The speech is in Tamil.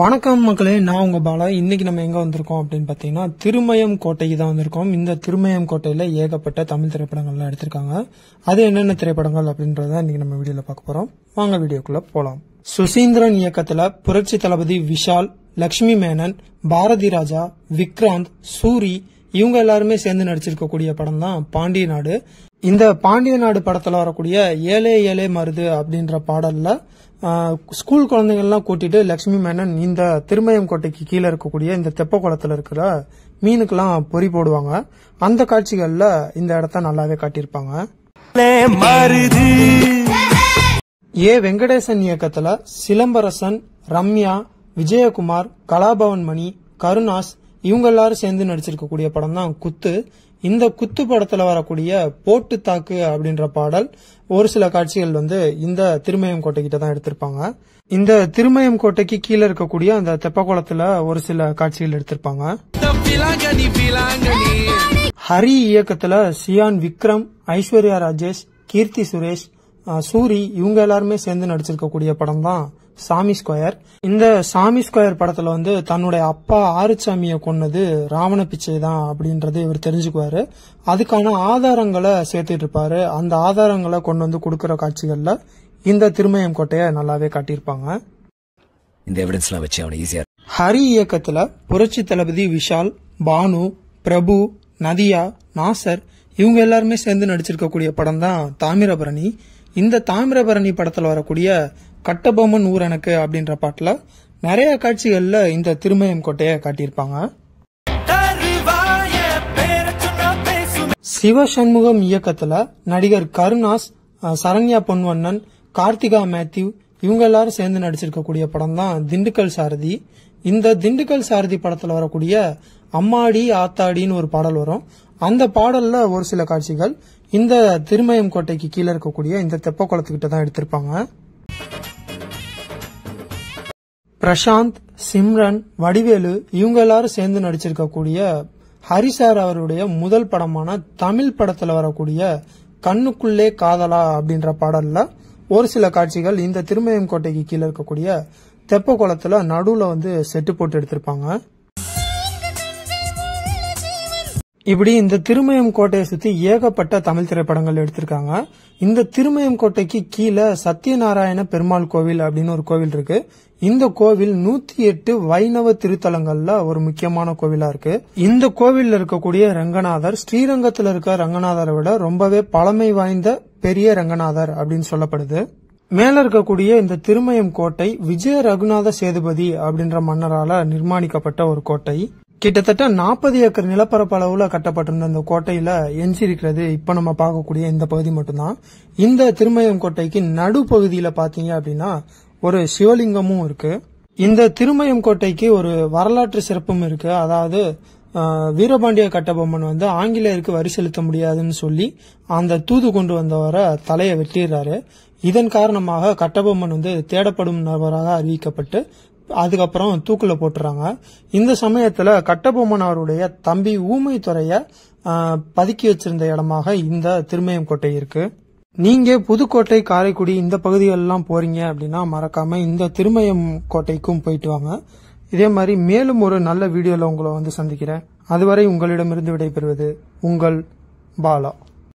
வணக்கம் மக்களே, நான் உங்க பாலா. இன்னைக்கு நம்ம எங்க வந்திருக்கோம் அப்படின்னு பாத்தீங்கன்னா திருமயம் கோட்டைக்கு தான் வந்திருக்கோம். இந்த திருமயம் கோட்டையில ஏகப்பட்ட தமிழ் திரைப்படங்கள்லாம் எடுத்திருக்காங்க. அது என்னென்ன திரைப்படங்கள் அப்படின்றத இன்னைக்கு நம்ம வீடியோல பார்க்க போறோம். வாங்க வீடியோக்குள்ள போலாம். சுசீந்திரன் இயக்கத்துல புரட்சி தளபதி விஷால், லட்சுமி மேனன், பாரதி ராஜா, விக்ராந்த், சூரி இவங்க எல்லாருமே சேர்ந்து நடிச்சிருக்கக்கூடிய படம் தான் பாண்டிய நாடு. இந்த பாண்டிய நாடு படத்துல வரக்கூடிய ஏலே ஏலே மருது அப்படின்ற பாடல்ல ஸ்கூல் குழந்தைகள்லாம் கூட்டிட்டு லட்சுமி மேனன் இந்த திருமயம் கோட்டைக்கு கீழே இருக்கக்கூடிய இந்த தெப்ப குளத்துல இருக்கிற மீனுக்கெல்லாம் பொறி போடுவாங்க. அந்த காட்சிகள்ல இந்த இடத்த நல்லாவே காட்டியிருப்பாங்க. ஏ வெங்கடேசன் இயக்கத்துல சிலம்பரசன், ரம்யா, விஜயகுமார், கலாபவன் மணி, கருணாஸ் இவங்க எல்லாரும் சேர்ந்து நடிச்சிருக்கக்கூடிய படம் தான் குத்து. இந்த குத்து படத்துல வரக்கூடிய போட்டு தாக்கு அப்படின்ற பாடல் ஒரு சில காட்சிகள் இந்த திருமயம் கோட்டை கிட்ட தான் எடுத்திருப்பாங்க. இந்த திருமயம் கோட்டைக்கு கீழே இருக்கக்கூடிய அந்த தெப்பக்குளத்துல ஒரு சில காட்சிகள் எடுத்திருப்பாங்க. ஹரி இயக்கத்துல சியான் விக்ரம், ஐஸ்வர்யா ராஜேஷ், கீர்த்தி சுரேஷ், சூரி இவங்க எல்லாருமே சேர்ந்து நடிச்சிருக்கக்கூடிய படம் தான் சாமி ஸ்கொயர். இந்த சாமி ஸ்கொயர் படத்துல தன்னுடைய அப்பா ஆறுசாமியை கொன்னது ராவண பிச்சை தான் அப்படின்றது இவர் தெரிஞ்சுக்குவாரு. அதுக்கான ஆதாரங்களை சேர்த்துட்டு இருப்பாரு. அந்த ஆதாரங்களை கொண்டு கொடுக்கற காட்சிகள்ல இந்த திருமயம் கோட்டையை நல்லாவே காட்டியிருப்பாங்க. இந்த எவிடன்ஸ்லாம் வச்சு அவனை ஈஸியா. ஹரி இயக்கத்துல புரட்சி தளபதி விஷால், பானு, பிரபு, நதியா, நாசர் இவங்க எல்லாருமே சேர்ந்து நடிச்சிருக்கக்கூடிய படம் தான் தாமிரபரணி. இந்த தாமிரபரணி படத்துல வரக்கூடிய கட்டபொம்மன் ஊர் எனக்கு அப்படின்ற பாட்டுல நிறைய காட்சிகள்ல இந்த திருமயம் கோட்டையை காட்டியிருப்பாங்க. சிவசண்முகம் இயக்கத்துல நடிகர் கருணாஸ், சரண்யா பொன்வண்ணன், கார்த்திகா மேத்யூ இவங்க எல்லாரும் சேர்ந்து நடிச்சிருக்கக்கூடிய படம் தான் திண்டுக்கல் சாரதி. இந்த திண்டுக்கல் சாரதி படத்துல வரக்கூடிய அம்மாடி ஆத்தாடின்னு ஒரு பாடல் வரும். அந்த பாடல்ல ஒரு சில காட்சிகள் இந்த திருமயம் கோட்டைக்கு கீழே இருக்கக்கூடிய இந்த தெப்ப குளத்துக்கிட்ட தான் எடுத்திருப்பாங்க. பிரசாந்த், சிம்ரன், வடிவேலு இவங்க எல்லாரும் சேர்ந்து நடிச்சிருக்கக்கூடிய ஹரிசார் அவருடைய முதல் படமான தமிழ் படத்துல வரக்கூடிய கண்ணுக்குள்ளே காதலா அப்படின்ற பாடல்ல ஒரு சில காட்சிகள் இந்த திருமயம் கோட்டைக்கு கீழே இருக்கக்கூடிய தெப்ப குளத்துல நடுவுல செட்டு போட்டு எடுத்திருப்பாங்க. இப்படி இந்த திருமயம் கோட்டையை சுத்தி ஏகப்பட்ட தமிழ் திரைப்படங்கள் எடுத்திருக்காங்க. இந்த திருமயம் கோட்டைக்கு கீழே சத்யநாராயண பெருமாள் கோவில் அப்படின்னு ஒரு கோவில் இருக்கு. இந்த கோவில் 108 வைணவ திருத்தலங்கள்ல ஒரு முக்கியமான கோவிலா இருக்கு. இந்த கோவில்ல இருக்கக்கூடிய ரங்கநாதர் ஸ்ரீரங்கத்துல இருக்க ரங்கநாதரை விட ரொம்பவே பழமை வாய்ந்த பெரிய ரங்கநாதர் அப்படின்னு சொல்லப்படுது. மேல இருக்கக்கூடிய இந்த திருமயம் கோட்டை விஜய ரகுநாத சேதுபதி அப்படின்ற மன்னரால நிர்மாணிக்கப்பட்ட ஒரு கோட்டை. கிட்டத்தட்ட 40 ஏக்கர் நிலப்பரப்பளவுல கட்டப்பட்டிருந்த இந்த கோட்டையில எஞ்சி இருக்கிறது இப்ப நம்ம பார்க்கக்கூடிய இந்த பகுதி மட்டும்தான். இந்த திருமயம் கோட்டைக்கு நடுப்பகுதியில பாத்தீங்க அப்படின்னா ஒரு சிவலிங்கமும் இருக்கு. இந்த திருமயம் கோட்டைக்கு ஒரு வரலாற்று சிறப்பும் இருக்கு. அதாவது வீரபாண்டிய கட்டபொம்மன் ஆங்கிலேயருக்கு வரி செலுத்த முடியாதுன்னு சொல்லி அந்த தூது கொண்டு வந்தவரை தலையை வெட்டிடுறாரு. இதன் காரணமாக கட்டபொம்மன் தேடப்படும் நபராக அறிவிக்கப்பட்டு அதுக்கப்புறம் தூக்குல போட்டுறாங்க. இந்த சமயத்துல கட்டபொம்மன் அவருடைய தம்பி ஊமைத்துறைய பதுக்கி வச்சிருந்த இடமாக இந்த திருமயம் கோட்டை இருக்கு. நீங்க புதுக்கோட்டை, காரைக்குடி இந்த பகுதிகளெல்லாம் போறீங்க அப்படின்னா மறக்காம இந்த திருமயம் கோட்டைக்கும் போயிட்டு வாங்க. இதே மாதிரி மேலும் ஒரு நல்ல வீடியோல உங்களை சந்திக்கிறேன். அதுவரை உங்களிடமிருந்து விடைபெறுவது உங்கள் பாலா.